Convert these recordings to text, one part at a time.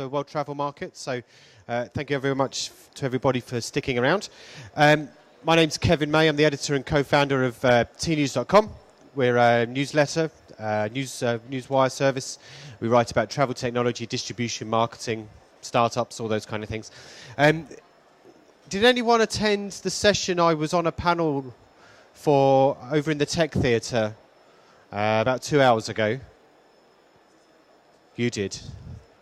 for World Travel Market. So thank you very much to everybody for sticking around. My name's Kevin May. I'm the editor and co-founder of tnews.com. We're a newsletter, newswire service. We write about travel technology, distribution, marketing, startups, all those kind of things. Did anyone attend the session I was on a panel for over in the Tech Theatre about 2 hours ago? You did.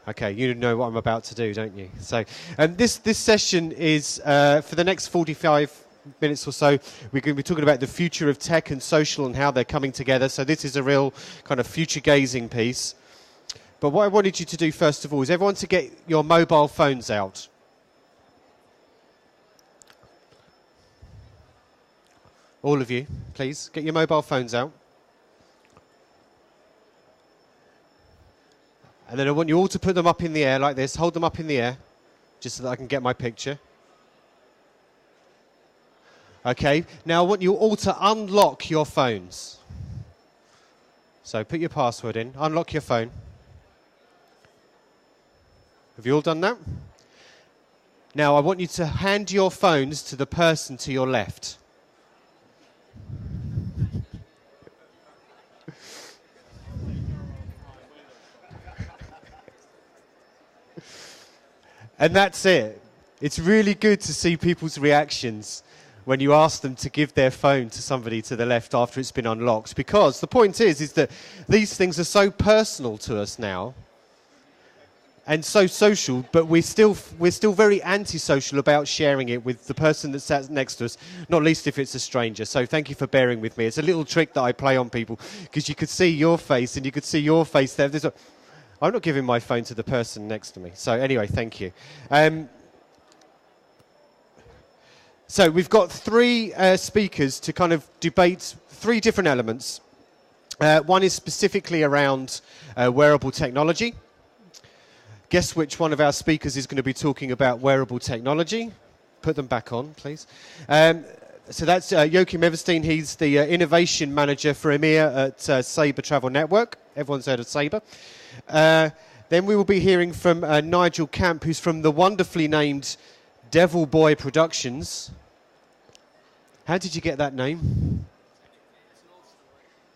Okay, you know what I'm about to do, don't you? So this session is for the next 45 minutes or so. We're going to be talking about the future of tech and social and how they're coming together. So this is a real kind of future-gazing piece. But what I wanted you to do first of all is everyone to get your mobile phones out. All of you, please, get your mobile phones out. And then I want you all to put them up in the air like this. Hold them up in the air, just so that I can get my picture. Okay, now I want you all to unlock your phones. So put your password in, unlock your phone. Have you all done that? Now I want you to hand your phones to the person to your left. And that's it. It's really good to see people's reactions when you ask them to give their phone to somebody to the left after it's been unlocked. Because the point is that these things are so personal to us now and so social, but we're still very antisocial about sharing it with the person that sat next to us, not least if it's a stranger. So thank you for bearing with me. It's a little trick that I play on people because you could see your face and you could see your face there. I'm not giving my phone to the person next to me. So anyway, thank you. So we've got three speakers to kind of debate three different elements. One is specifically around wearable technology. Guess which one of our speakers is going to be talking about wearable technology? Put them back on, please. So that's Joachim Everstein. He's the innovation manager for EMEA at Sabre Travel Network. Everyone's heard of Sabre. Then we will be hearing from Nigel Camp, who's from the wonderfully named Devil Boy Productions. How did you get that name?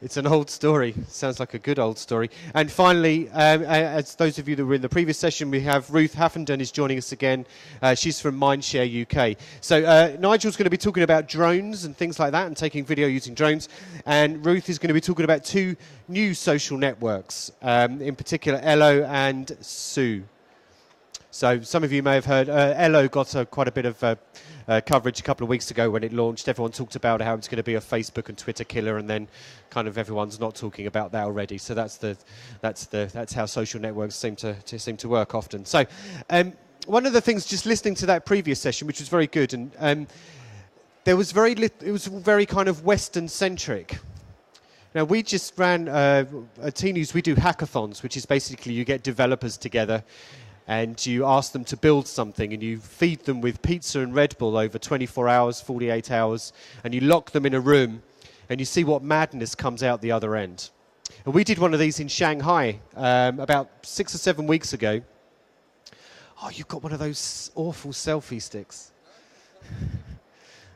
It's an old story. Sounds like a good old story. And finally, as those of you that were in the previous session, we have Ruth Haffenden is joining us again. She's from Mindshare UK. So Nigel's going to be talking about drones and things like that and taking video using drones. And Ruth is going to be talking about two new social networks, in particular Elo and Sue. So some of you may have heard Elo got quite a bit of coverage a couple of weeks ago when it launched. Everyone talked about how it's going to be a Facebook and Twitter killer, and then kind of everyone's not talking about that already. So that's how social networks seem to work often. So one of the things, just listening to that previous session, which was very good, and there was it was very kind of Western centric. Now we just ran at tNews. We do hackathons, which is basically you get developers together and you ask them to build something and you feed them with pizza and Red Bull over 24 hours, 48 hours, and you lock them in a room and you see what madness comes out the other end. And we did one of these in Shanghai about 6 or 7 weeks ago. Oh, you've got one of those awful selfie sticks.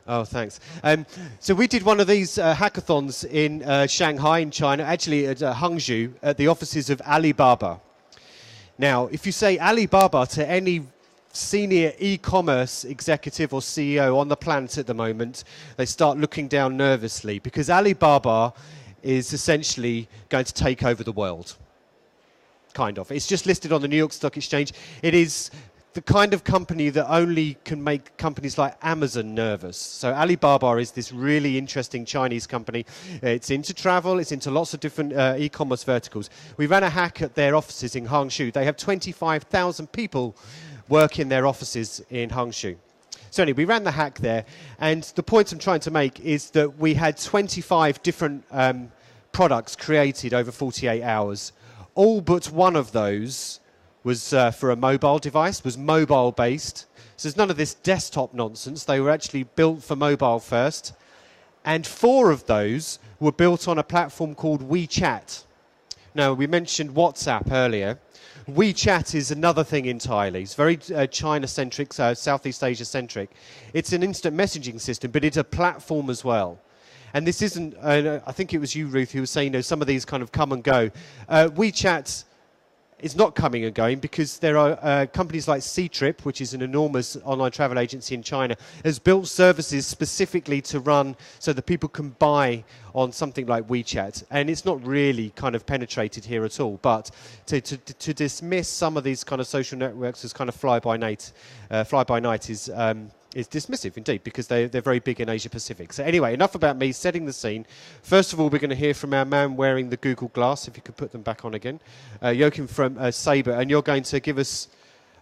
Oh, thanks. So we did one of these hackathons in Shanghai in China, actually at Hangzhou, at the offices of Alibaba. Now, if you say Alibaba to any senior e-commerce executive or CEO on the planet at the moment, they start looking down nervously because Alibaba is essentially going to take over the world. Kind of. It's just listed on the New York Stock Exchange. It is the kind of company that only can make companies like Amazon nervous. So Alibaba is this really interesting Chinese company. It's into travel. It's into lots of different e-commerce verticals. We ran a hack at their offices in Hangzhou. They have 25,000 people work in their offices in Hangzhou. So anyway, we ran the hack there. And the point I'm trying to make is that we had 25 different products created over 48 hours. All but one of those was for a mobile device, was mobile-based. So there's none of this desktop nonsense. They were actually built for mobile first. And 4 of those were built on a platform called WeChat. Now, we mentioned WhatsApp earlier. WeChat is another thing entirely. It's very China-centric, Southeast Asia-centric. It's an instant messaging system, but it's a platform as well. And this isn't, I think it was you, Ruth, who was saying, you know, some of these kind of come and go. WeChat is not coming and going because there are companies like Ctrip, which is an enormous online travel agency in China, has built services specifically to run so that people can buy on something like WeChat. And it's not really kind of penetrated here at all. But to dismiss some of these kind of social networks as kind of fly-by-night is dismissive indeed, because they're very big in Asia Pacific. So anyway, enough about me setting the scene. First of all, we're going to hear from our man wearing the Google Glass, if you could put them back on again, Joachim from Sabre, and you're going to give us,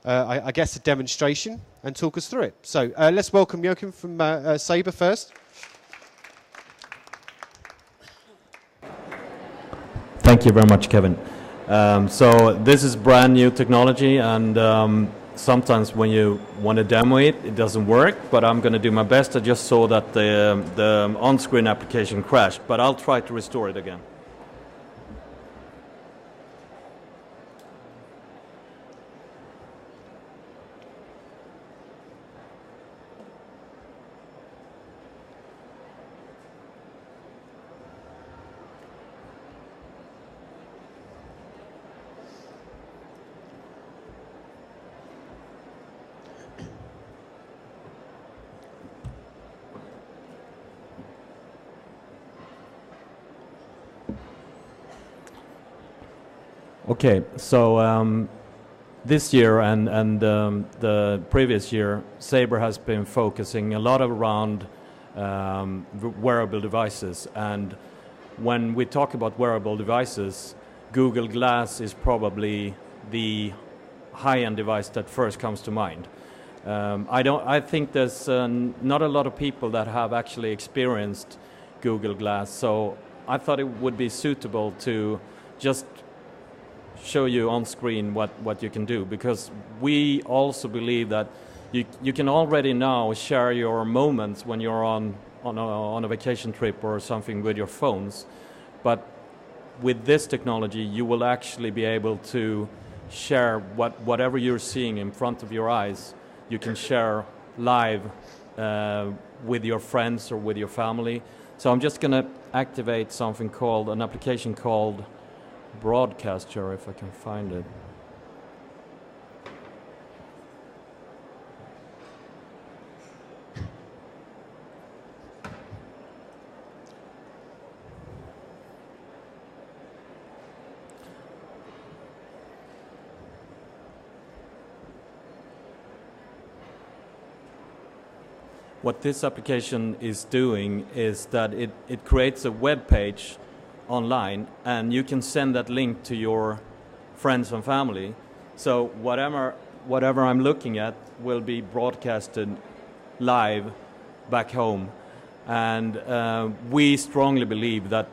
I guess, a demonstration and talk us through it. So let's welcome Joachim from Sabre first. Thank you very much, Kevin. So this is brand new technology, and sometimes when you want to demo it, it doesn't work, but I'm going to do my best. I just saw that the on-screen application crashed, but I'll try to restore it again. Okay, so this year and the previous year, Sabre has been focusing a lot around wearable devices. And when we talk about wearable devices, Google Glass is probably the high-end device that first comes to mind. I think there's not a lot of people that have actually experienced Google Glass, so I thought it would be suitable to just show you on screen what you can do, because we also believe that you can already now share your moments when you're on a vacation trip or something with your phones, but with this technology you will actually be able to share whatever you're seeing in front of your eyes. You can share live with your friends or with your family. So I'm just going to activate something called an application called Broadcaster, if I can find it. What this application is doing is that it creates a web page online, and you can send that link to your friends and family. So whatever I'm looking at will be broadcasted live back home. And we strongly believe that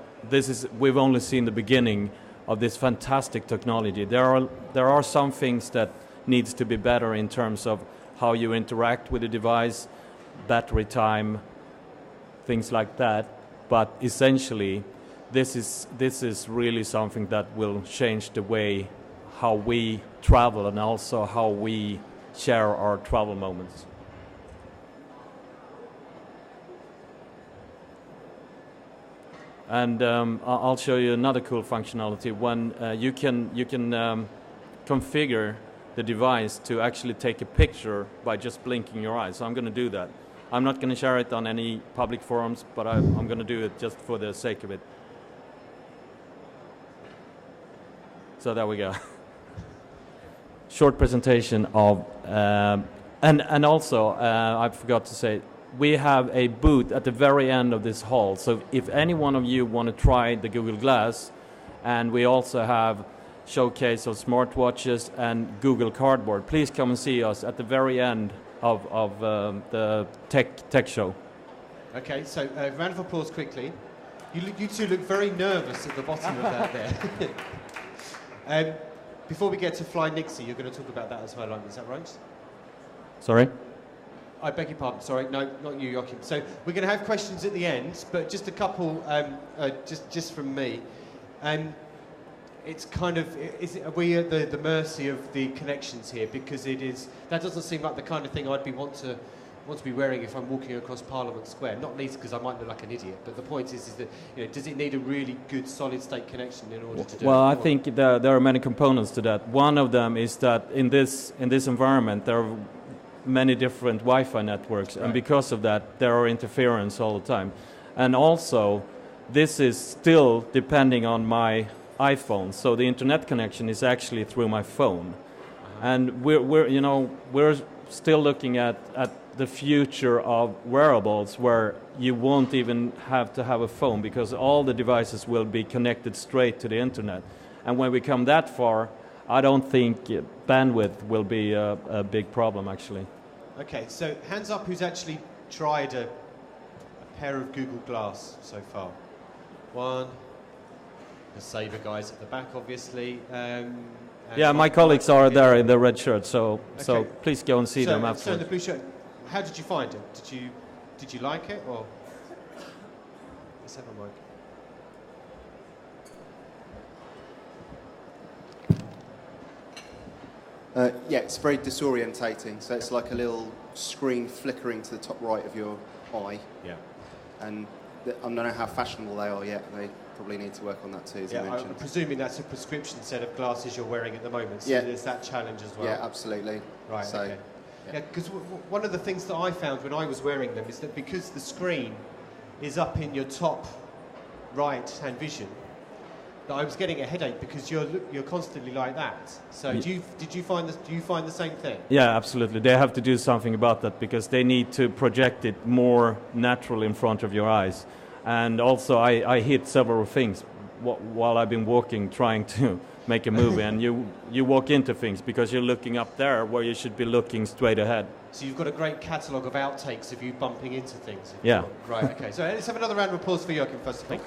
we've only seen the beginning of this fantastic technology. There are some things that needs to be better in terms of how you interact with the device, battery time, things like that. But essentially, this is really something that will change the way how we travel and also how we share our travel moments. And I'll show you another cool functionality when you can configure the device to actually take a picture by just blinking your eyes. So I'm going to do that. I'm not going to share it on any public forums, but I'm going to do it just for the sake of it. So there we go. Short presentation of, and also I forgot to say, we have a booth at the very end of this hall. So if any one of you want to try the Google Glass, and we also have showcase of smartwatches and Google Cardboard, please come and see us at the very end of the tech show. Okay, so round of applause quickly. You two look very nervous at the bottom of that there. Before we get to Fly Nixie, you're going to talk about that as well, is that right? Sorry? I beg your pardon, sorry, no, not you, Joachim. So we're going to have questions at the end, but just a couple, just from me. it's kind of, are we at the mercy of the connections here? Because that doesn't seem like the kind of thing I'd want to be wearing if I'm walking across Parliament Square. Not least because I might look like an idiot. But the point is that, does it need a really good solid state connection in order to do it? Well, I think there are many components to that. One of them is that in this environment there are many different Wi-Fi networks, and because of that there are interference all the time. And also, this is still depending on my iPhone, so the internet connection is actually through my phone. And we're still looking at the future of wearables where you won't even have to have a phone because all the devices will be connected straight to the internet. And when we come that far, I don't think bandwidth will be a big problem, actually. Okay, so hands up who's actually tried a pair of Google Glass so far. One. The Sabre guys at the back, obviously. Yeah, my colleagues are there in the red shirt, so please go and see them afterwards. So in the blue shirt, how did you find it? Did you like it, or? Let's have a mic. Yeah, it's very disorientating. So it's like a little screen flickering to the top right of your eye. Yeah. And I don't know how fashionable they are yet. They probably need to work on that too, as you mentioned. I'm presuming that's a prescription set of glasses you're wearing at the moment. So there's that challenge as well. Yeah, absolutely. Right. So, okay. Yeah, because one of the things that I found when I was wearing them is that because the screen is up in your top right-hand vision, that I was getting a headache because you're constantly like that. So do you find the same thing? Yeah, absolutely. They have to do something about that because they need to project it more natural in front of your eyes. And also, I hit several things while I've been walking, trying to make a movie, and you walk into things because you're looking up there where you should be looking straight ahead. So you've got a great catalogue of outtakes of you bumping into things. Yeah. Right. Okay. So let's have another round of applause for Joachim first of all.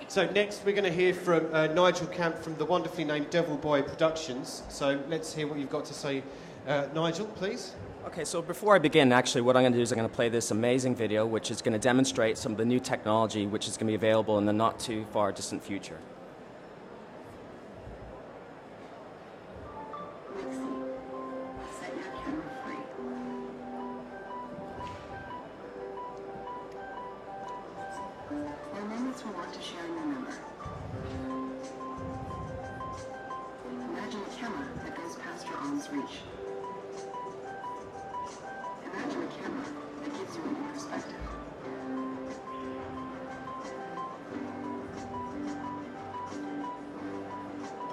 So next we're going to hear from Nigel Camp from the wonderfully named Devil Boy Productions. So let's hear what you've got to say, Nigel, please. Okay, so before I begin, actually, what I'm going to do is I'm going to play this amazing video, which is going to demonstrate some of the new technology which is going to be available in the not too far distant future. We want to share your number. Imagine a camera that goes past your arm's reach. Imagine a camera that gives you a new perspective.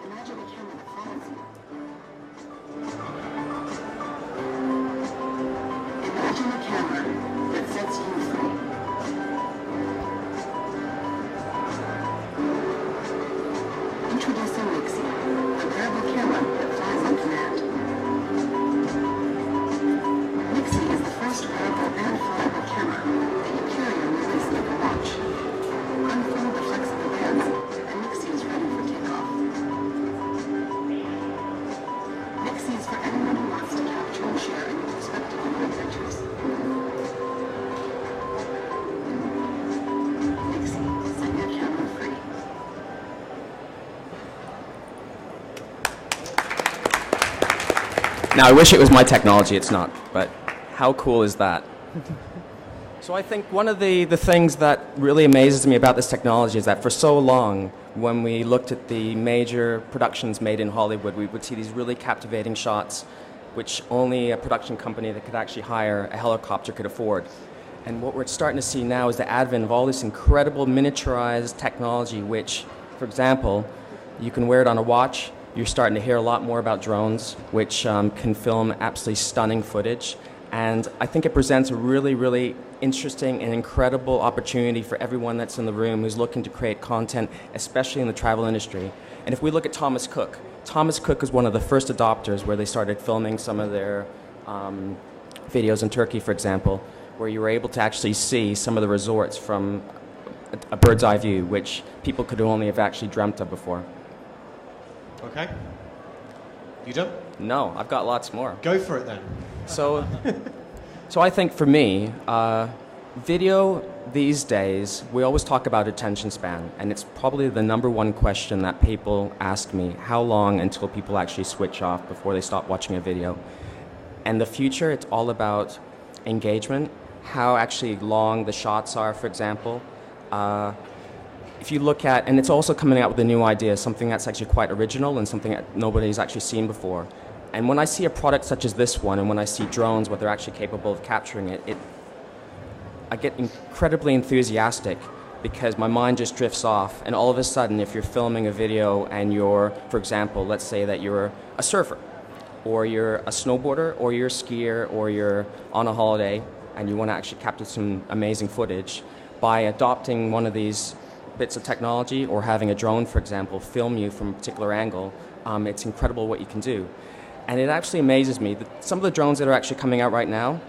Imagine a camera that follows you. Imagine a camera that sets you free. Introducing Mixie, a wearable camera that flies on command. Mixie is the first wearable and flyable camera that you carry on your wrist like a watch. Unfold the flexible bands, and Mixie is ready for takeoff. Mixie is for anyone who wants to capture and share a new perspective of your adventures. Mixie, set your camera free. Now, I wish it was my technology, it's not, but how cool is that? So I think one of the things that really amazes me about this technology is that for so long, when we looked at the major productions made in Hollywood, we would see these really captivating shots, which only a production company that could actually hire a helicopter could afford. And what we're starting to see now is the advent of all this incredible miniaturized technology, which, for example, you can wear it on a watch. You're starting to hear a lot more about drones, which can film absolutely stunning footage. And I think it presents a really, really interesting and incredible opportunity for everyone that's in the room who's looking to create content, especially in the travel industry. And if we look at Thomas Cook was one of the first adopters where they started filming some of their videos in Turkey, for example, where you were able to actually see some of the resorts from a bird's eye view, which people could only have actually dreamt of before. Okay. You done? No, I've got lots more. Go for it then. So I think for me, video these days, we always talk about attention span, and it's probably the number one question that people ask me, how long until people actually switch off before they stop watching a video? And the future, it's all about engagement, how actually long the shots are, for example. If you look at, and it's also coming out with a new idea, something that's actually quite original and something that nobody's actually seen before. And when I see a product such as this one, and when I see drones, what they're actually capable of capturing I get incredibly enthusiastic because my mind just drifts off. And all of a sudden, if you're filming a video and you're, for example, let's say that you're a surfer, or you're a snowboarder, or you're a skier, or you're on a holiday, and you want to actually capture some amazing footage, by adopting one of these bits of technology or having a drone, for example, film you from a particular angle, it's incredible what you can do. And it actually amazes me that some of the drones that are actually coming out right now,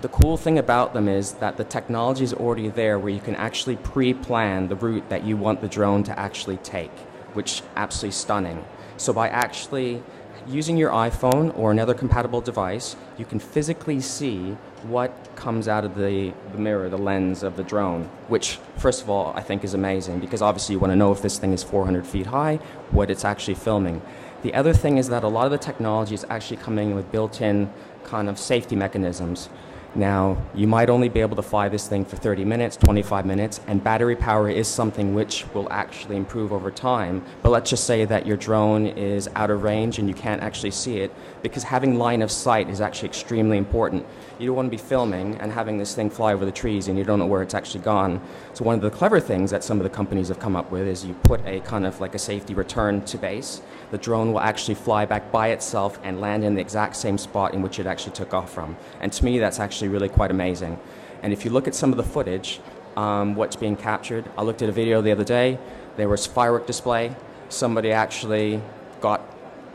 the cool thing about them is that the technology is already there where you can actually pre-plan the route that you want the drone to actually take, which is absolutely stunning. So by actually using your iPhone or another compatible device, you can physically see what comes out of the mirror, the lens of the drone, which, first of all, I think is amazing because obviously you want to know if this thing is 400 feet high, what it's actually filming. The other thing is that a lot of the technology is actually coming with built-in kind of safety mechanisms. Now, you might only be able to fly this thing for 30 minutes, 25 minutes, and battery power is something which will actually improve over time. But let's just say that your drone is out of range and you can't actually see it, because having line of sight is actually extremely important. You don't want to be filming and having this thing fly over the trees and you don't know where it's actually gone. So one of the clever things that some of the companies have come up with is you put a kind of like a safety return to base. The drone will actually fly back by itself and land in the exact same spot in which it actually took off from. And to me, that's actually really quite amazing. And if you look at some of the footage, what's being captured, I looked at a video the other day, there was firework display. Somebody actually got,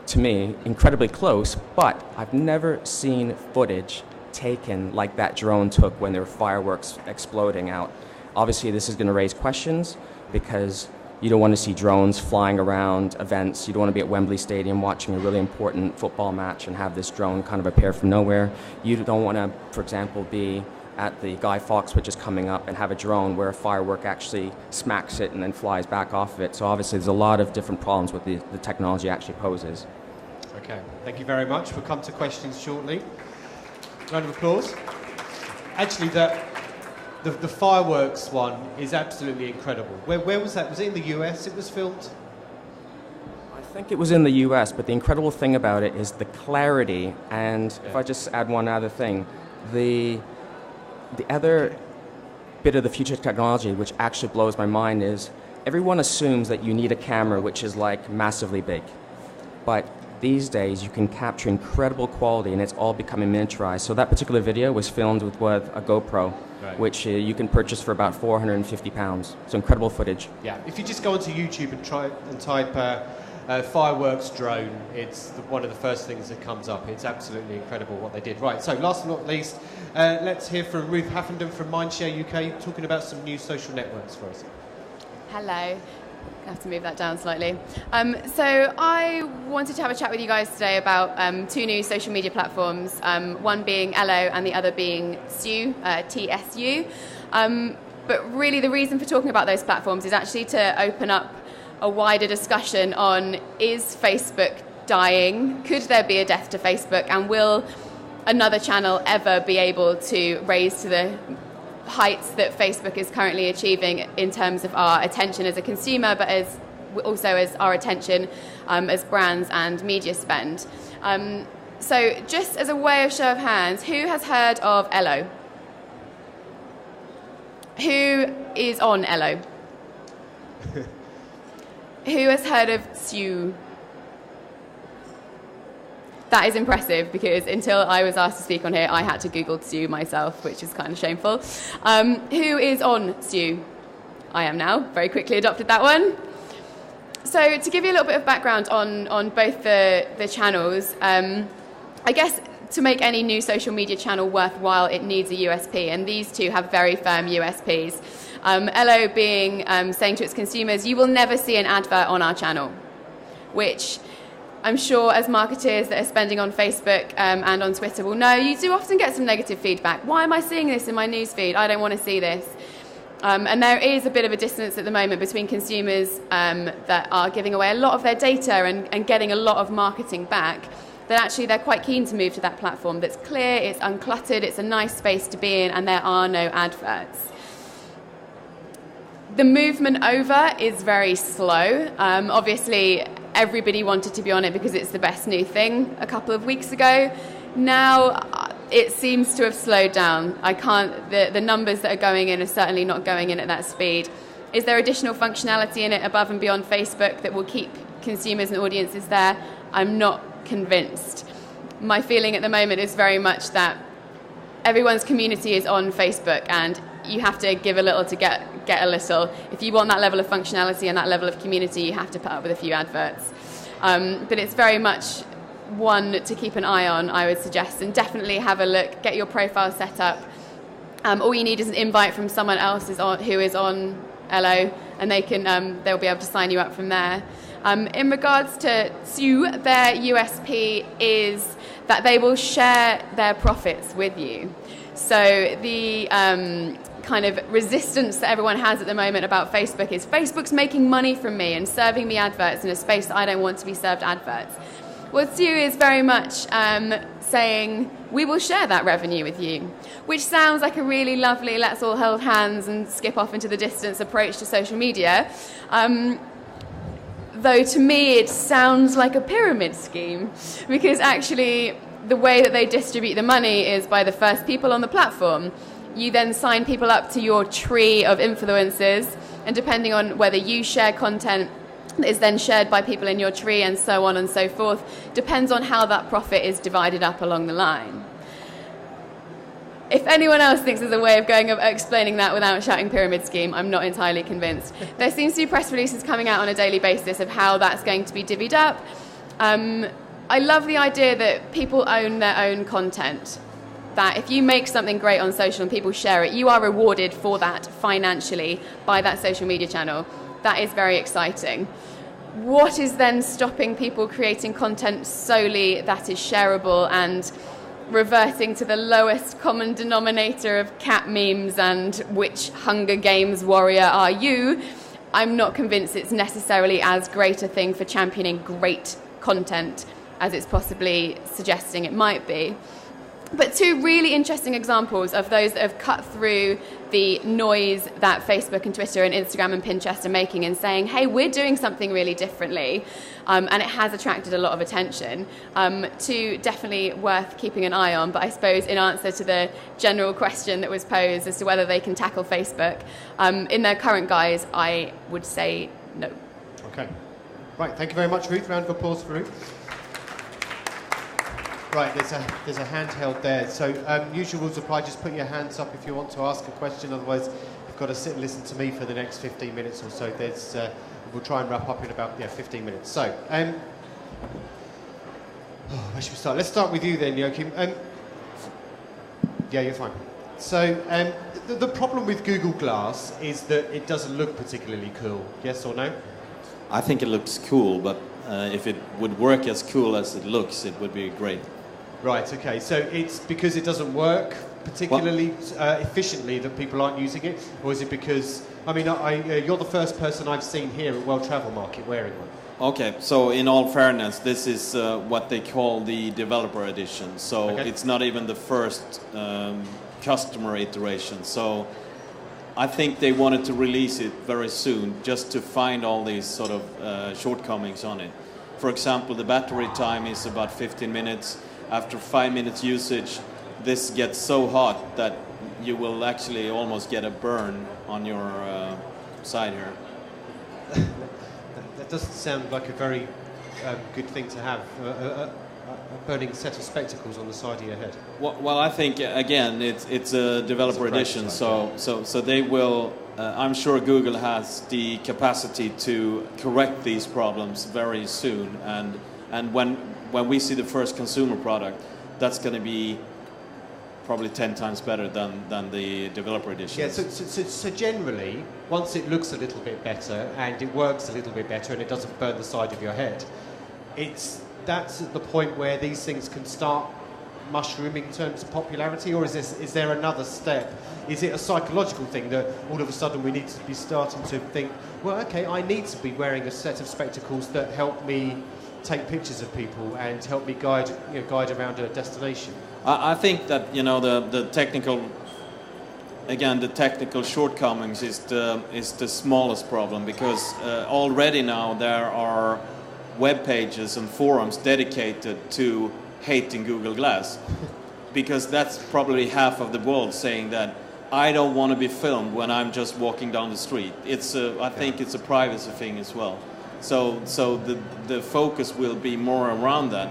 to me, incredibly close, but I've never seen footage taken like that drone took when there were fireworks exploding out. Obviously, this is going to raise questions because you don't want to see drones flying around events. You don't want to be at Wembley Stadium watching a really important football match and have this drone kind of appear from nowhere. You don't want to, for example, be at the Guy Fawkes, which is coming up, and have a drone where a firework actually smacks it and then flies back off of it. So obviously there's a lot of different problems with the technology actually poses. Okay, thank you very much. We'll come to questions shortly. Round of applause. Actually, the fireworks one is absolutely incredible. Where was that? Was it in the US it was filmed? I think it was in the US, but the incredible thing about it is the clarity, and if I just add one other thing, the other bit of the future technology which actually blows my mind is everyone assumes that you need a camera which is like massively big. But these days you can capture incredible quality and it's all becoming miniaturized. So that particular video was filmed with a GoPro, right, which you can purchase for about 450 pounds. So incredible footage. Yeah, if you just go onto YouTube and try and type fireworks drone, it's one of the first things that comes up. It's absolutely incredible what they did. Right, so last but not least, let's hear from Ruth Haffenden from Mindshare UK talking about some new social networks for us. Hello. I have to move that down slightly. So I wanted to have a chat with you guys today about two new social media platforms, one being Ello and the other being TSU, TSU. But really the reason for talking about those platforms is actually to open up a wider discussion on, is Facebook dying? Could there be a death to Facebook? And will another channel ever be able to raise to the heights that Facebook is currently achieving in terms of our attention as a consumer, but also as our attention as brands and media spend. So just as a way of show of hands, who has heard of Ello? Who is on Ello? Who has heard of TSU? That is impressive, because until I was asked to speak on here, I had to Google TSU myself, which is kind of shameful. Who is on TSU? I am now. Very quickly adopted that one. So to give you a little bit of background on both the channels, I guess to make any new social media channel worthwhile, it needs a USP, and these two have very firm USPs. Ello being saying to its consumers, you will never see an advert on our channel, which I'm sure as marketers that are spending on Facebook and on Twitter will know, you do often get some negative feedback. Why am I seeing this in my newsfeed? I don't want to see this. And there is a bit of a distance at the moment between consumers that are giving away a lot of their data and getting a lot of marketing back, that actually they're quite keen to move to that platform that's clear, it's uncluttered, it's a nice space to be in, and there are no adverts. The movement over is very slow. Obviously, everybody wanted to be on it because it's the best new thing a couple of weeks ago. Now, it seems to have slowed down. The numbers that are going in are certainly not going in at that speed. Is there additional functionality in it above and beyond Facebook that will keep consumers and audiences there? I'm not convinced. My feeling at the moment is very much that everyone's community is on Facebook, and you have to give a little to get a little. If you want that level of functionality and that level of community, you have to put up with a few adverts. But it's very much one to keep an eye on, I would suggest, and definitely have a look, get your profile set up. All you need is an invite from someone else who is on LO, and they'll be able to sign you up from there. In regards to their USP is that they will share their profits with you. So the kind of resistance that everyone has at the moment about Facebook is Facebook's making money from me and serving me adverts in a space that I don't want to be served adverts. Well, Sue is very much saying, we will share that revenue with you, which sounds like a really lovely, let's all hold hands and skip off into the distance approach to social media. Though to me it sounds like a pyramid scheme, because actually the way that they distribute the money is by the first people on the platform. You then sign people up to your tree of influencers, and depending on whether you share content that is then shared by people in your tree and so on and so forth, depends on how that profit is divided up along the line. If anyone else thinks there's a way of explaining that without shouting pyramid scheme, I'm not entirely convinced. There seems to be press releases coming out on a daily basis of how that's going to be divvied up. I love the idea that people own their own content. That if you make something great on social and people share it, you are rewarded for that financially by that social media channel. That is very exciting. What is then stopping people creating content solely that is shareable and reverting to the lowest common denominator of cat memes and which Hunger Games warrior are you? I'm not convinced it's necessarily as great a thing for championing great content as it's possibly suggesting it might be. But two really interesting examples of those that have cut through the noise that Facebook and Twitter and Instagram and Pinterest are making and saying, hey, we're doing something really differently, and it has attracted a lot of attention. Two definitely worth keeping an eye on, but I suppose in answer to the general question that was posed as to whether they can tackle Facebook, in their current guise, I would say no. Okay. Right, thank you very much, Ruth. Round of applause for Ruth. Right, there's a handheld there. So usual rules apply. Just put your hands up if you want to ask a question. Otherwise, you've got to sit and listen to me for the next 15 minutes or so. We'll try and wrap up in about 15 minutes. So, where should we start? Let's start with you then, Joachim. Yeah, you're fine. So the problem with Google Glass is that it doesn't look particularly cool. Yes or no? I think it looks cool, but if it would work as cool as it looks, it would be great. Right, okay. So it's because it doesn't work particularly efficiently that people aren't using it? Or is it because, I mean, you're the first person I've seen here at World Travel Market wearing one. Okay, so in all fairness, this is what they call the developer edition. So It's not even the first customer iteration. So I think they wanted to release it very soon just to find all these sort of shortcomings on it. For example, the battery time is about 15 minutes. After 5 minutes usage, this gets so hot that you will actually almost get a burn on your side here. That doesn't sound like a very good thing to have, a burning set of spectacles on the side of your head. Well, I think, again, it's a developer edition, so they will, I'm sure Google has the capacity to correct these problems very soon, and when we see the first consumer product, that's going to be probably 10 times better than the developer edition. Yeah, so generally, once it looks a little bit better and it works a little bit better and it doesn't burn the side of your head, it's that's at the point where these things can start mushrooming in terms of popularity, or is there another step? Is it a psychological thing that all of a sudden we need to be starting to think, well, okay, I need to be wearing a set of spectacles that help me take pictures of people and help me guide around a destination? I think that the technical shortcomings is the smallest problem, because already now there are web pages and forums dedicated to hating Google Glass, because that's probably half of the world saying that I don't want to be filmed when I'm just walking down the street. I think it's a privacy thing as well. So the focus will be more around that,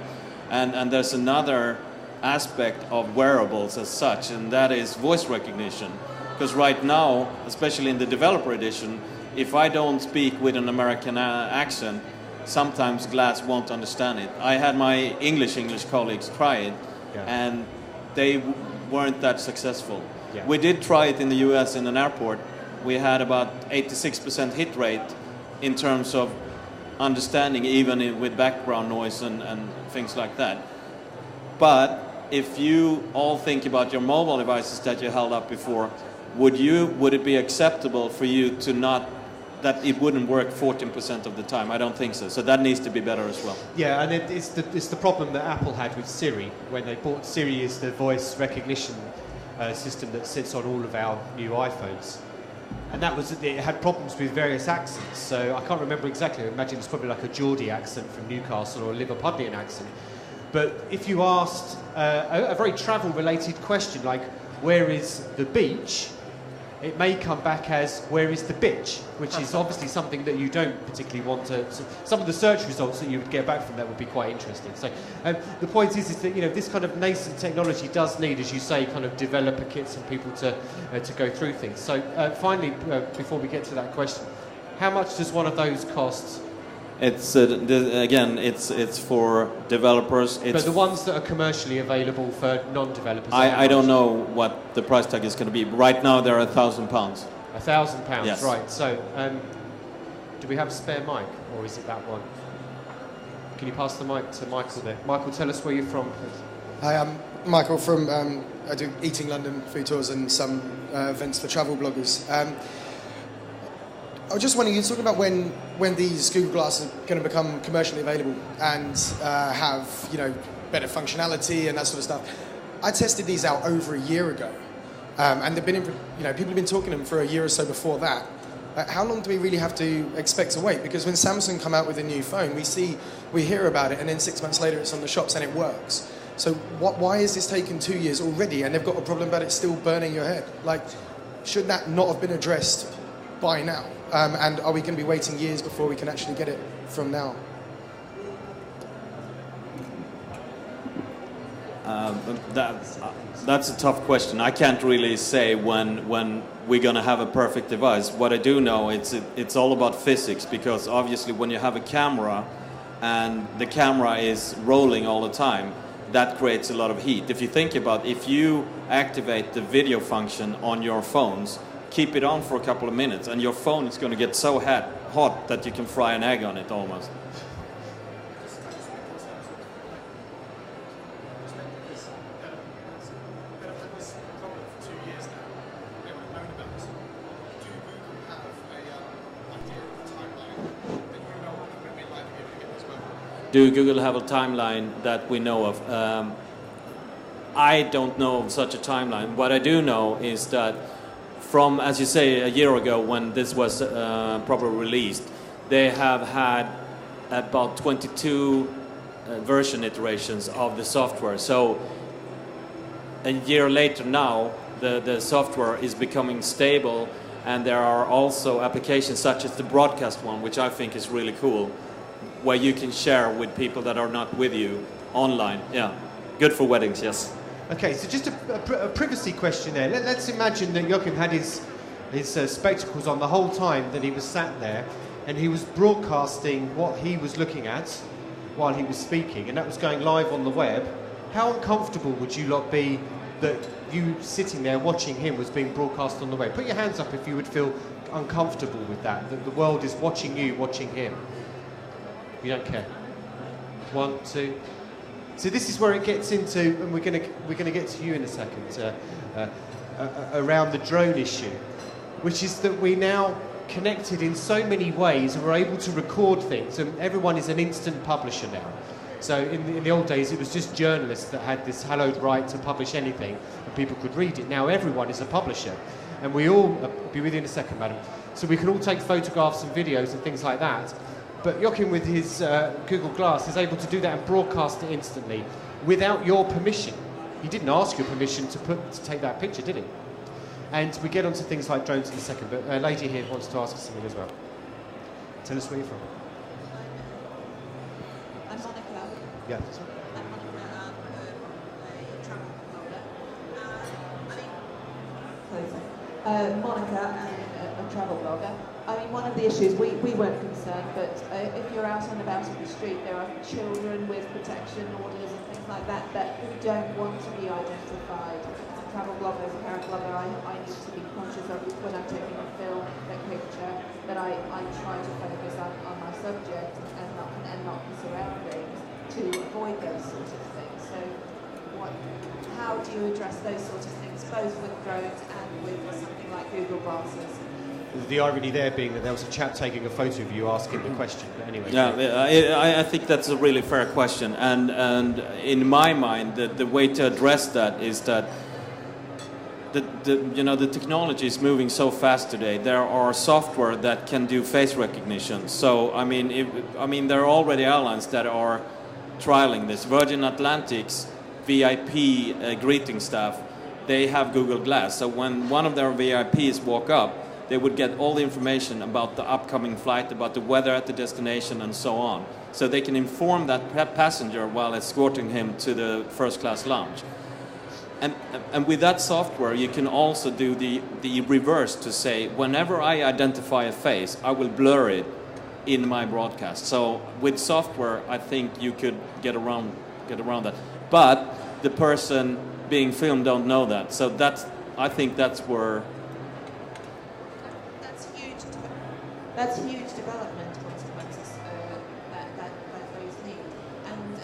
and there's another aspect of wearables as such, and that is voice recognition. Because right now, especially in the developer edition, if I don't speak with an American accent, sometimes Glass won't understand it. I had my English colleagues try it, and they weren't that successful. Yeah. We did try it in the US in an airport. We had about 86% hit rate in terms of understanding, even with background noise and things like that. But if you all think about your mobile devices that you held up before, would it be acceptable for you to not, that it wouldn't work 14% of the time? I don't think so. So that needs to be better as well. Yeah, and it's the problem that Apple had with Siri when they bought Siri is the voice recognition system that sits on all of our new iPhones. And that was, it had problems with various accents. So I can't remember exactly. I imagine it's probably like a Geordie accent from Newcastle or a Liverpudlian accent. But if you asked a very travel-related question like, where is the beach? It may come back as, where is the bitch? Which is obviously something that you don't particularly want to... Some of the search results that you would get back from that would be quite interesting. So the point is that, this kind of nascent technology does need, as you say, kind of developer kits and people to go through things. So finally, before we get to that question, how much does one of those cost? It's it's for developers. But the ones that are commercially available for non-developers. I don't know what the price tag is going to be. Right now, they're £1,000. £1,000, yes. Right. So, do we have a spare mic, or is it that one? Can you pass the mic to Michael there? Michael, tell us where you're from, please. Hi, I'm Michael from. I do Eating London food tours and some events for travel bloggers. I was just wondering, you're talking about when these Google Glass are going to become commercially available and have better functionality and that sort of stuff. I tested these out over a year ago, and they've been people have been talking to them for a year or so before that. How long do we really have to expect to wait? Because when Samsung come out with a new phone, we hear about it, and then 6 months later it's on the shops and it works. So why is this taking 2 years already, and they've got a problem about it still burning your head? Like, should that not have been addressed by now? And are we going to be waiting years before we can actually get it from now? That's a tough question. I can't really say when we're going to have a perfect device. What I do know, it's all about physics, because obviously when you have a camera and the camera is rolling all the time, that creates a lot of heat. If you think about, if you activate the video function on your phones, keep it on for a couple of minutes, and your phone is going to get so hot that you can fry an egg on it almost. Do Google have a timeline that we know of? I don't know of such a timeline. What I do know is that from, as you say, a year ago when this was properly released, they have had about 22 version iterations of the software. So a year later now, the software is becoming stable, and there are also applications such as the broadcast one, which I think is really cool, where you can share with people that are not with you online. Yeah, good for weddings, yes. Okay, so just a privacy question there. Let's imagine that Joachim had his spectacles on the whole time that he was sat there, and he was broadcasting what he was looking at while he was speaking, and that was going live on the web. How uncomfortable would you lot be that you sitting there watching him was being broadcast on the web? Put your hands up if you would feel uncomfortable with that the world is watching you, watching him. You don't care. 1, 2. So this is where it gets into, and we're going to get to you in a second, around the drone issue, which is that we now connected in so many ways, and we're able to record things, and everyone is an instant publisher now. So in the old days, it was just journalists that had this hallowed right to publish anything, and people could read it. Now everyone is a publisher, and we all, I'll be with you in a second, madam, so we can all take photographs and videos and things like that. But Joachim, with his Google Glass, is able to do that and broadcast it instantly without your permission. He didn't ask your permission to take that picture, did he? And we get onto things like drones in a second, but a lady here wants to ask us something as well. Tell us where you're from. I'm Monica. Yeah, that's right. I'm Monica, a travel blogger. Monica, a travel blogger. I mean, one of the issues, we weren't concerned, but if you're out and about in the street, there are children with protection orders and things like that who don't want to be identified. As a travel blogger, as a parent blogger, I need to be conscious of when I'm taking a film, a picture, that I try to focus on my subject and not the surroundings to avoid those sorts of things. So how do you address those sorts of things, both with drones and with something like Google Glasses? The irony there being that there was a chap taking a photo of you asking the question. But anyway. Yeah, I think that's a really fair question, and in my mind, the way to address that is that the technology is moving so fast today. There are software that can do face recognition. So I mean, there are already airlines that are trialing this. Virgin Atlantic's VIP greeting staff, they have Google Glass. So when one of their VIPs walk up, they would get all the information about the upcoming flight, about the weather at the destination, and so on. So they can inform that passenger while escorting him to the first-class lounge. And with that software, you can also do the reverse to say, whenever I identify a face, I will blur it in my broadcast. So with software, I think you could get around that. But the person being filmed don't know that. So I think that's where... That's huge development consequences that those need. And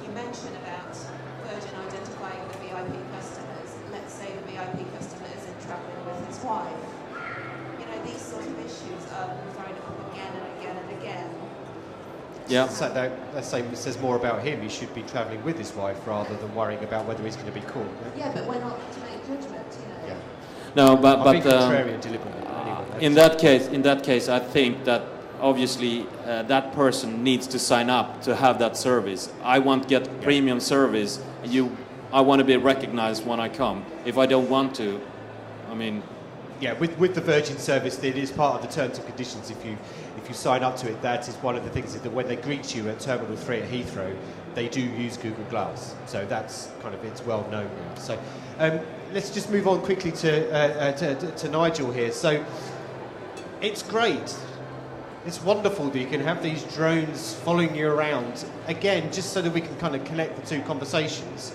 you mentioned about Virgin identifying the VIP customers. Let's say the VIP customer isn't traveling with his wife. You know, these sort of issues are thrown up again and again and again. Yeah. So let's say it says more about him. He should be travelling with his wife rather than worrying about whether he's going to be caught. Yeah, but we're not to make judgment, you know. Yeah. No, but contrarian deliberately. Anyway, in that case, I think that obviously that person needs to sign up to have that service. I want to get premium service. I want to be recognized when I come. If I don't want to, I mean. Yeah, with the Virgin service, it is part of the terms and conditions. If you sign up to it, that is one of the things, is that when they greet you at Terminal 3 at Heathrow, they do use Google Glass. So that's kind of, it's well known now. So let's just move on quickly to Nigel here. So it's great. It's wonderful that you can have these drones following you around. Again, just so that we can kind of connect the two conversations.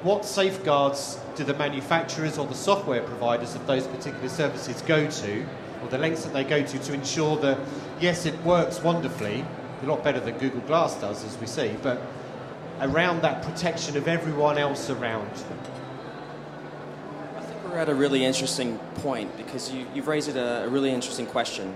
What safeguards do the manufacturers or the software providers of those particular services go to, or the lengths that they go to ensure that, yes, it works wonderfully, a lot better than Google Glass does, as we see, but around that protection of everyone else around them? I think we're at a really interesting point, because you've raised a really interesting question.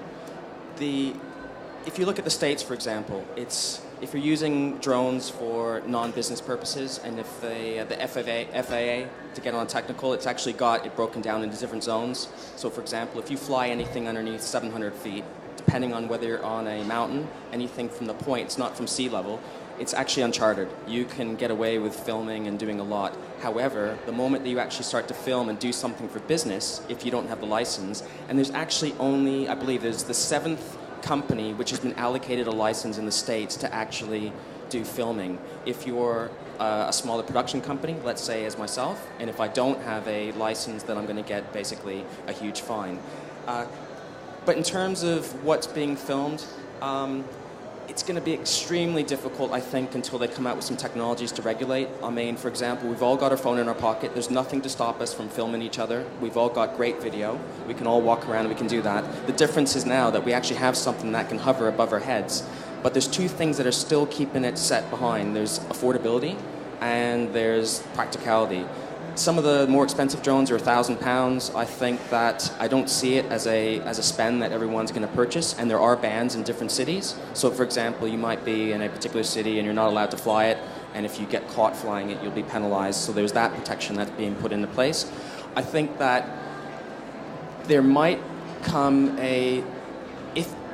If you look at the States, for example, if you're using drones for non-business purposes, and if the FAA, to get on technical, it's actually got it broken down into different zones. So, for example, if you fly anything underneath 700 feet, depending on whether you're on a mountain, anything from the point, it's not from sea level, it's actually uncharted. You can get away with filming and doing a lot. However, the moment that you actually start to film and do something for business, if you don't have the license, and there's actually only, I believe, there's the 7th company which has been allocated a license in the States to actually do filming. If you're a smaller production company, let's say as myself, and if I don't have a license, then I'm going to get basically a huge fine. But in terms of what's being filmed, it's going to be extremely difficult, I think, until they come out with some technologies to regulate. I mean, for example, we've all got our phone in our pocket. There's nothing to stop us from filming each other. We've all got great video. We can all walk around and we can do that. The difference is now that we actually have something that can hover above our heads. But there's two things that are still keeping it set behind. There's affordability and there's practicality. Some of the more expensive drones are £1,000. I think that I don't see it as a spend that everyone's going to purchase, and there are bans in different cities. So, for example, you might be in a particular city and you're not allowed to fly it, and if you get caught flying it, you'll be penalized. So there's that protection that's being put into place. I think that there might come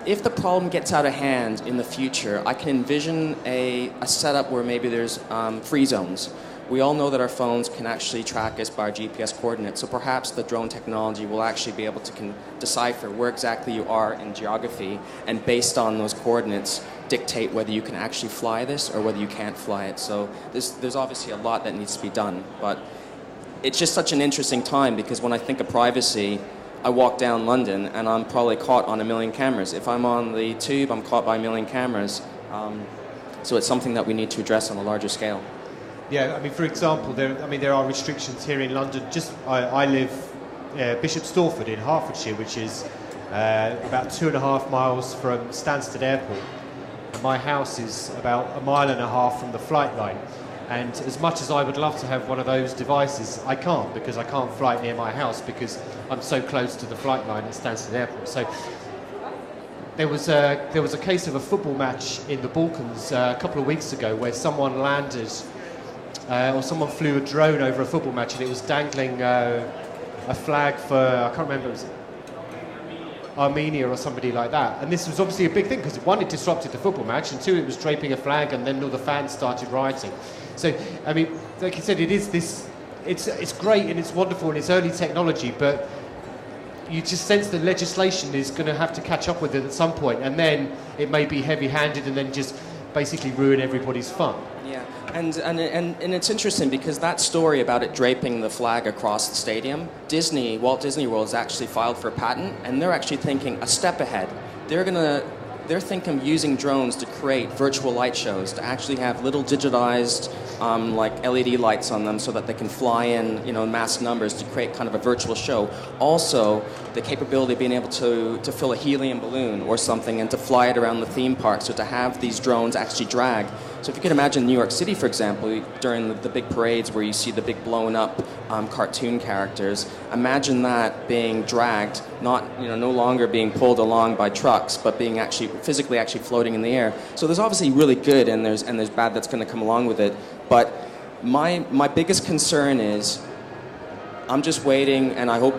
if the problem gets out of hand in the future, I can envision a setup where maybe there's free zones. We all know that our phones can actually track us by our GPS coordinates, so perhaps the drone technology will actually be able to decipher where exactly you are in geography, and based on those coordinates, dictate whether you can actually fly this or whether you can't fly it. So there's obviously a lot that needs to be done, but it's just such an interesting time, because when I think of privacy, I walk down London and I'm probably caught on 1 million cameras. If I'm on the tube, I'm caught by 1 million cameras. So it's something that we need to address on a larger scale. Yeah, I mean, for example, there are restrictions here in London. I live Bishop Stortford in Hertfordshire, which is about 2.5 miles from Stansted Airport. And my house is about 1.5 miles from the flight line. And as much as I would love to have one of those devices, I can't, because I can't fly near my house because I'm so close to the flight line at Stansted Airport. So there was a case of a football match in the Balkans a couple of weeks ago where someone landed, or someone flew a drone over a football match, and it was dangling a flag for, I can't remember, it was Armenia or somebody like that. And this was obviously a big thing because, one, it disrupted the football match, and two, it was draping a flag, and then all the fans started rioting. So, I mean, like you said, it's great and it's wonderful and it's early technology, but you just sense that legislation is going to have to catch up with it at some point, and then it may be heavy-handed and then just basically ruin everybody's fun. Yeah, and it's interesting because that story about it draping the flag across the stadium, Walt Disney World has actually filed for a patent, and they're actually thinking a step ahead. They're thinking of using drones to create virtual light shows, to actually have little digitized like LED lights on them so that they can fly in, mass numbers to create kind of a virtual show. Also, the capability of being able to fill a helium balloon or something and to fly it around the theme park, so to have these drones actually drag. So if you can imagine New York City, for example, during the big parades where you see the big blown up cartoon characters, imagine that being dragged, no longer being pulled along by trucks, but being physically floating in the air. So there's obviously really good and there's bad that's going to come along with it. But my biggest concern is, I'm just waiting, and I hope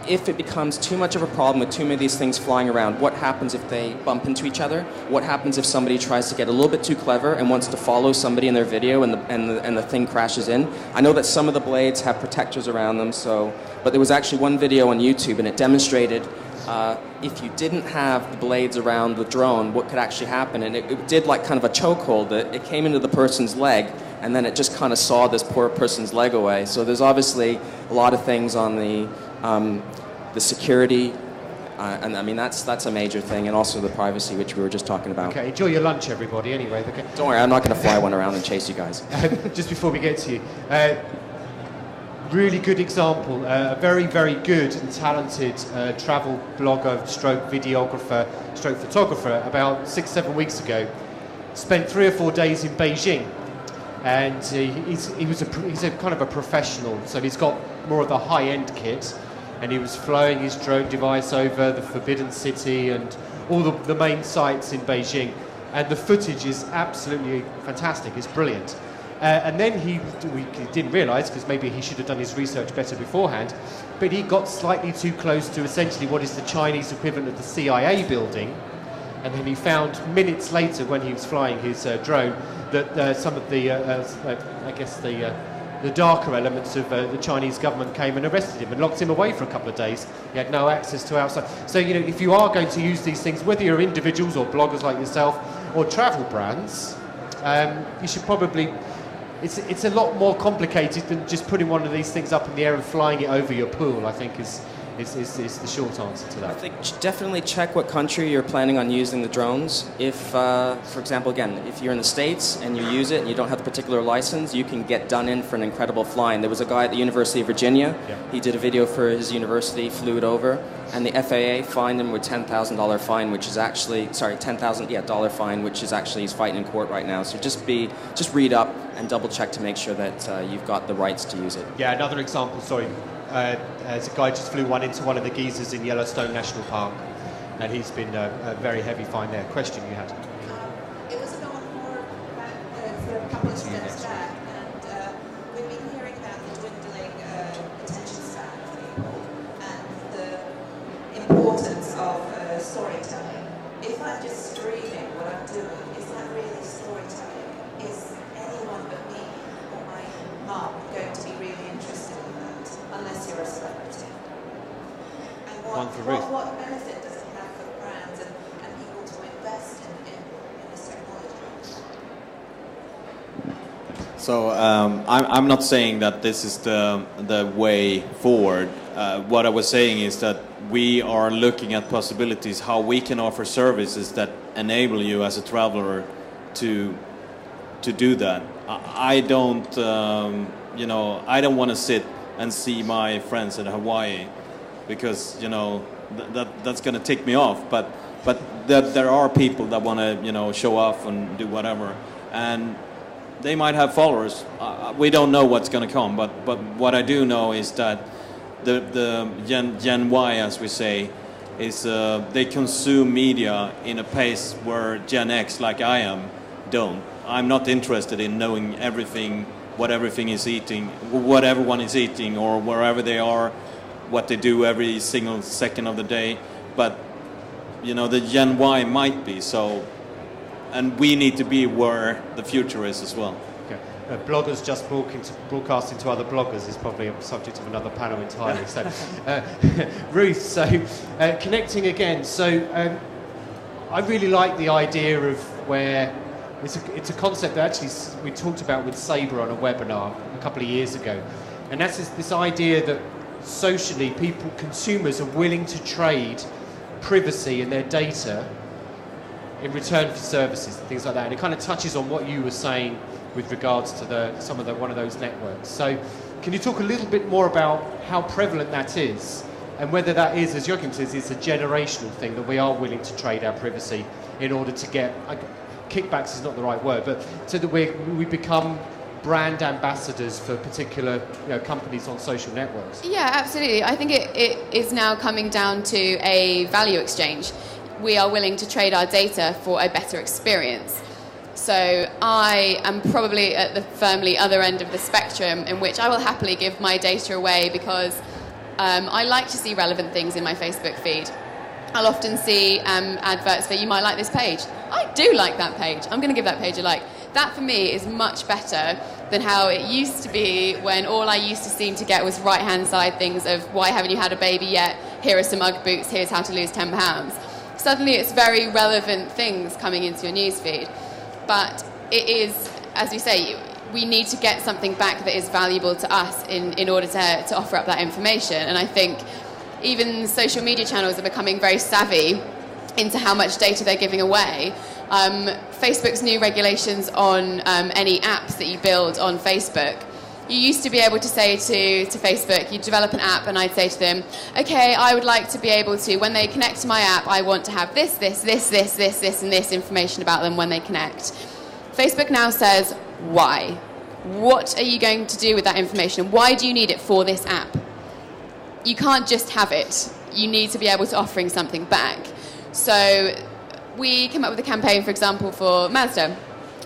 if it becomes too much of a problem with too many of these things flying around, what happens if they bump into each other? What happens if somebody tries to get a little bit too clever and wants to follow somebody in their video and the thing crashes in? I know that some of the blades have protectors around them, but there was actually one video on YouTube, and it demonstrated if you didn't have the blades around the drone, what could actually happen. And it did like kind of a chokehold. It came into the person's leg, and then it just kind of sawed this poor person's leg away. So there's obviously a lot of things on the security, and I mean that's a major thing, and also the privacy, which we were just talking about. Okay, enjoy your lunch, everybody. Anyway, okay. Don't worry, I'm not going to fly one around and chase you guys. Just before we get to you, really good example. A very, very good and talented travel blogger, stroke videographer, stroke photographer. About 6-7 weeks ago, spent 3 or 4 days in Beijing. And he's a kind of a professional, so he's got more of the high-end kit, and he was flying his drone device over the Forbidden City and all the main sites in Beijing, and the footage is absolutely fantastic. It's brilliant. And then he didn't realise, because maybe he should have done his research better beforehand, but he got slightly too close to essentially what is the Chinese equivalent of the CIA building. And then he found minutes later, when he was flying his drone, that some of the, the darker elements of the Chinese government came and arrested him and locked him away for a couple of days. He had no access to outside. So, if you are going to use these things, whether you're individuals or bloggers like yourself or travel brands, you should probably... It's a lot more complicated than just putting one of these things up in the air and flying it over your pool, I think, is is the short answer to that. I think definitely check what country you're planning on using the drones. If, for example, again, if you're in the States and you use it and you don't have the particular license, you can get done in for an incredible flying. There was a guy at the University of Virginia. Yeah. He did a video for his university, flew it over, and the FAA fined him with $10,000 fine, which is actually, $10,000 fine, which is actually, he's fighting in court right now. So just read up and double check to make sure that you've got the rights to use it. Yeah, another example, as a guy just flew one into one of the geysers in Yellowstone National Park, and he's been a very heavy fine there. Question you had? It was going more back for a couple of steps back, and we've been hearing about the dwindling attention span of people and the importance of storytelling. If I'm just streaming what I'm doing, is that really storytelling? Is anyone but me or my mum going to be really interested in that, unless you're a celebrity? And what benefit does it have for brands and people to invest in this technology? So I'm not saying that this is the way forward. What I was saying is that we are looking at possibilities, how we can offer services that enable you as a traveler to do that. I don't want to sit and see my friends in Hawaii, because that's going to tick me off. But there are people that want to show off and do whatever, and they might have followers. We don't know what's going to come, but what I do know is that the Gen Y, as we say, is they consume media in a pace where Gen X, like I am, don't. I'm not interested in knowing everything, what everything is eating, what everyone is eating, or wherever they are, what they do every single second of the day. But the Gen Y might be so, and we need to be where the future is as well. Okay. Bloggers just broadcasting to other bloggers is probably a subject of another panel entirely. So, Ruth, connecting again. So, I really like the idea of where it's a concept that actually we talked about with Sabre on a webinar a couple of years ago, and that's this idea that socially consumers are willing to trade privacy and their data in return for services and things like that. And it kind of touches on what you were saying with regards to one of those networks. So can you talk a little bit more about how prevalent that is, and whether that is, as Joachim says, it's a generational thing, that we are willing to trade our privacy in order to get, kickbacks is not the right word, but so that we become brand ambassadors for particular companies on social networks? Yeah, absolutely. I think it is now coming down to a value exchange. We are willing to trade our data for a better experience. So I am probably at the firmly other end of the spectrum, in which I will happily give my data away because I like to see relevant things in my Facebook feed. I'll often see adverts for, you might like this page. I do like that page. I'm going to give that page a like. That for me is much better than how it used to be, when all I used to seem to get was right-hand side things of, why haven't you had a baby yet? Here are some Ugg boots. Here's how to lose 10 pounds. Suddenly it's very relevant things coming into your newsfeed. But it is, as you say, we need to get something back that is valuable to us in order to offer up that information. And I think even social media channels are becoming very savvy into how much data they're giving away. Facebook's new regulations on any apps that you build on Facebook. You used to be able to say to Facebook, you develop an app, and I'd say to them, okay, I would like to be able to, when they connect to my app, I want to have this, and this information about them when they connect. Facebook now says, why? What are you going to do with that information? Why do you need it for this app? You can't just have it. You need to be able to offering something back. So we came up with a campaign, for example, for Mazda,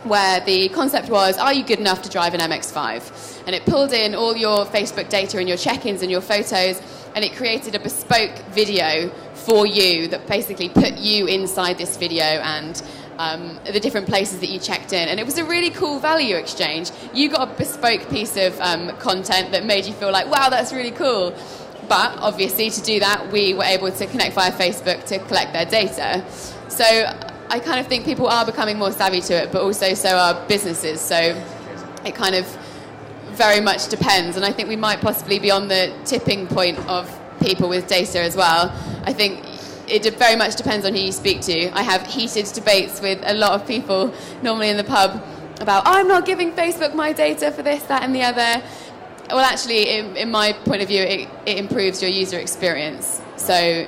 where the concept was, are you good enough to drive an MX-5? And it pulled in all your Facebook data and your check-ins and your photos, and it created a bespoke video for you that basically put you inside this video and the different places that you checked in. And it was a really cool value exchange. You got a bespoke piece of content that made you feel like, wow, that's really cool. But obviously, to do that, we were able to connect via Facebook to collect their data. So I kind of think people are becoming more savvy to it, but also so are businesses. So it kind of very much depends. And I think we might possibly be on the tipping point of people with data as well. I think it very much depends on who you speak to. I have heated debates with a lot of people, normally in the pub, about, I'm not giving Facebook my data for this, that and the other. Well, actually, in my point of view, it improves your user experience. So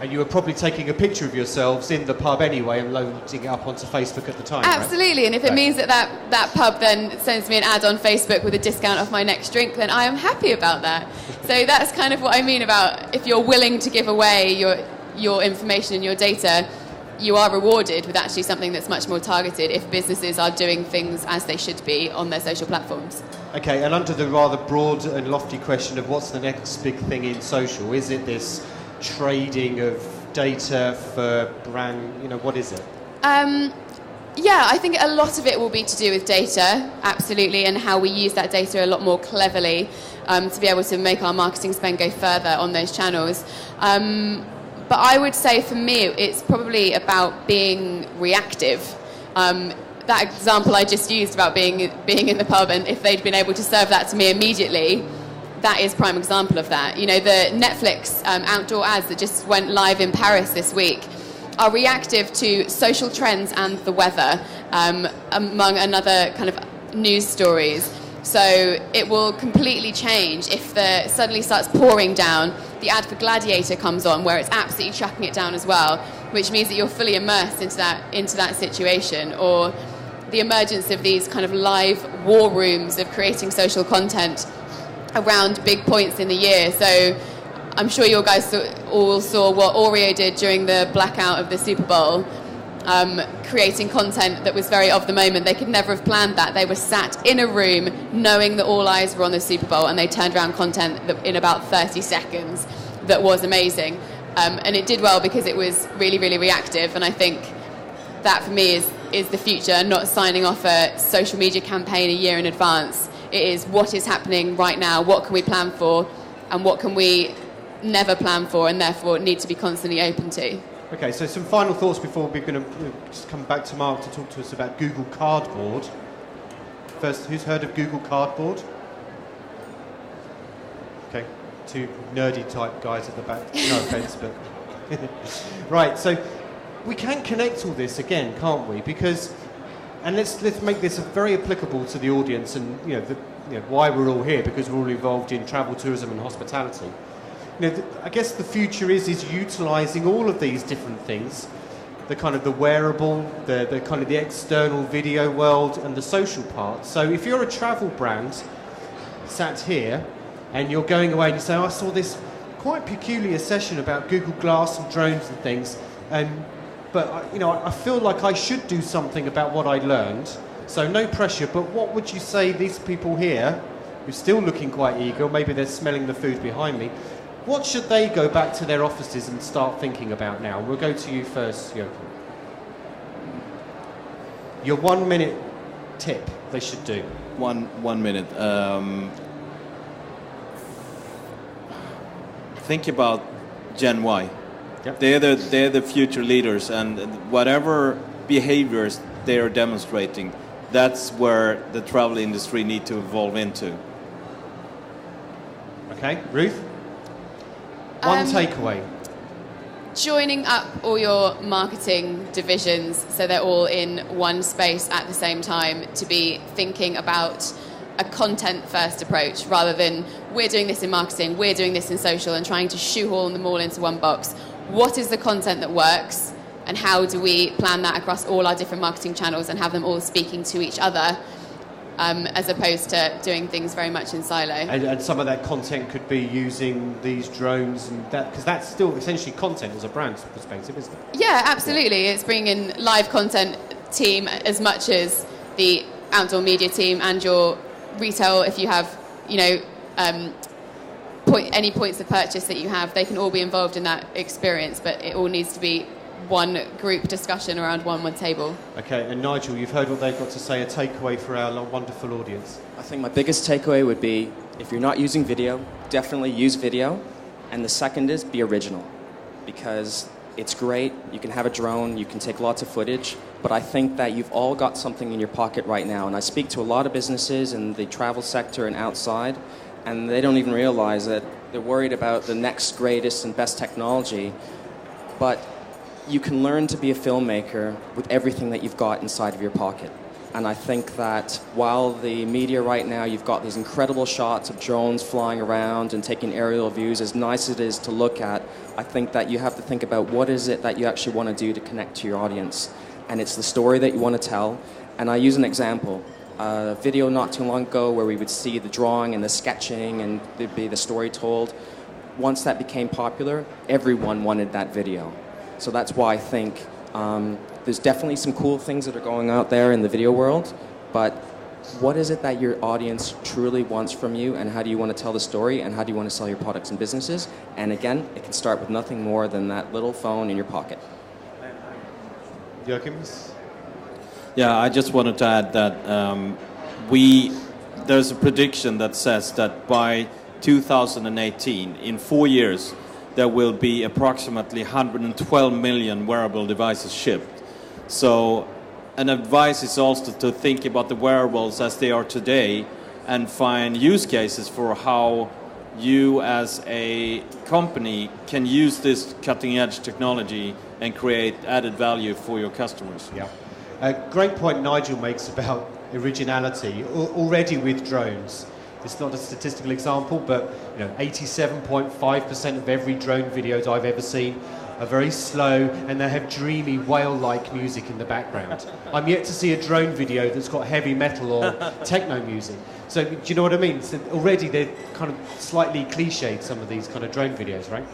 And you were probably taking a picture of yourselves in the pub anyway and loading it up onto Facebook at the time, absolutely, right? And if it means that pub then sends me an ad on Facebook with a discount off my next drink, then I am happy about that. So that's kind of what I mean about if you're willing to give away your information and your data, you are rewarded with actually something that's much more targeted if businesses are doing things as they should be on their social platforms. Okay, and under the rather broad and lofty question of what's the next big thing in social, is it this trading of data for brand, what is it? Yeah, I think a lot of it will be to do with data, absolutely, and how we use that data a lot more cleverly to be able to make our marketing spend go further on those channels. But I would say for me, it's probably about being reactive. That example I just used about being in the pub, and if they'd been able to serve that to me immediately, that is prime example of that. The Netflix outdoor ads that just went live in Paris this week are reactive to social trends and the weather, among another kind of news stories. So it will completely change if suddenly starts pouring down. The ad for Gladiator comes on where it's absolutely chucking it down as well, which means that you're fully immersed into that situation. Or the emergence of these kind of live war rooms of creating social content around big points in the year. So I'm sure you guys all saw what Oreo did during the blackout of the Super Bowl, creating content that was very of the moment. They could never have planned that. They were sat in a room knowing that all eyes were on the Super Bowl, and they turned around content that in about 30 seconds that was amazing. And it did well because it was really, really reactive. And I think that for me is the future, not signing off a social media campaign a year in advance. It is what is happening right now, what can we plan for, and what can we never plan for and therefore need to be constantly open to. Okay, so some final thoughts before we're going to just come back to Mark to talk to us about Google Cardboard. First, who's heard of Google Cardboard? Okay, two nerdy type guys at the back. No offence, but... Right, so we can connect all this again, can't we? Because... And let's make this very applicable to the audience and why we're all here, because we're all involved in travel, tourism and hospitality. I guess the future is utilising all of these different things, the kind of the wearable, the kind of the external video world and the social part. So if you're a travel brand sat here and you're going away and you say, I saw this quite peculiar session about Google Glass and drones and things, but I feel like I should do something about what I learned. So no pressure, but what would you say these people here, who're still looking quite eager, or maybe they're smelling the food behind me, what should they go back to their offices and start thinking about now? We'll go to you first, Joachim. Your 1 minute tip they should do. One minute. Think about Gen Y. Yep. They're the future leaders, and whatever behaviors they are demonstrating, that's where the travel industry need to evolve into. Okay, Ruth? One takeaway. Joining up all your marketing divisions so they're all in one space at the same time, to be thinking about a content-first approach rather than we're doing this in marketing, we're doing this in social, and trying to shoehorn them all into one box. What is the content that works, and how do we plan that across all our different marketing channels and have them all speaking to each other, as opposed to doing things very much in silo. And some of that content could be using these drones, and that, because that's still essentially content as a brand perspective, isn't it? Yeah, absolutely. It's bringing in live content team as much as the outdoor media team and your retail. If you have, any points of purchase that you have, they can all be involved in that experience, but it all needs to be one group discussion around one table. Okay, and Nigel, you've heard what they've got to say, a takeaway for our wonderful audience. I think my biggest takeaway would be, if you're not using video, definitely use video. And the second is, be original. Because it's great, you can have a drone, you can take lots of footage, but I think that you've all got something in your pocket right now. And I speak to a lot of businesses in the travel sector and outside, and they don't even realize that they're worried about the next greatest and best technology. But you can learn to be a filmmaker with everything that you've got inside of your pocket. And I think that while the media right now, you've got these incredible shots of drones flying around and taking aerial views, as nice as it is to look at, I think that you have to think about what is it that you actually want to do to connect to your audience. And it's the story that you want to tell. And I use an example. A video not too long ago where we would see the drawing and the sketching and there'd be the story told. Once that became popular, everyone wanted that video. So that's why I think there's definitely some cool things that are going out there in the video world, but what is it that your audience truly wants from you, and how do you want to tell the story, and how do you want to sell your products and businesses? And again, it can start with nothing more than that little phone in your pocket. Joachim? Yeah, I just wanted to add that there's a prediction that says that by 2018, in 4 years, there will be approximately 112 million wearable devices shipped. So an advice is also to think about the wearables as they are today and find use cases for how you as a company can use this cutting-edge technology and create added value for your customers. Yeah. A great point Nigel makes about originality. Already with drones, it's not a statistical example, but 87.5% of every drone videos I've ever seen are very slow and they have dreamy whale-like music in the background. I'm yet to see a drone video that's got heavy metal or techno music. So do you know what I mean? So already they're kind of slightly cliched, some of these kind of drone videos, right?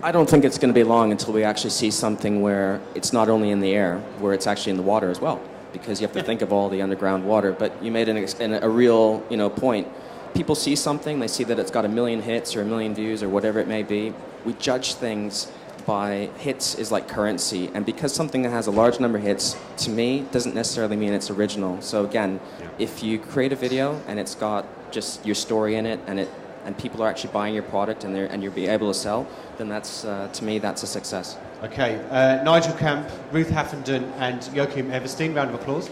I don't think it's going to be long until we actually see something where it's not only in the air, where it's actually in the water as well, because you have to think of all the underground water. But you made a real point. People see something, they see that it's got 1 million hits or 1 million views or whatever it may be. We judge things by hits is like currency, and because something that has a large number of hits, to me, doesn't necessarily mean it's original. So again, if you create a video and it's got just your story in it, and people are actually buying your product and you'll be able to sell, then that's, to me, that's a success. Okay, Nigel Camp, Ruth Haffenden and Joachim Everstein, round of applause.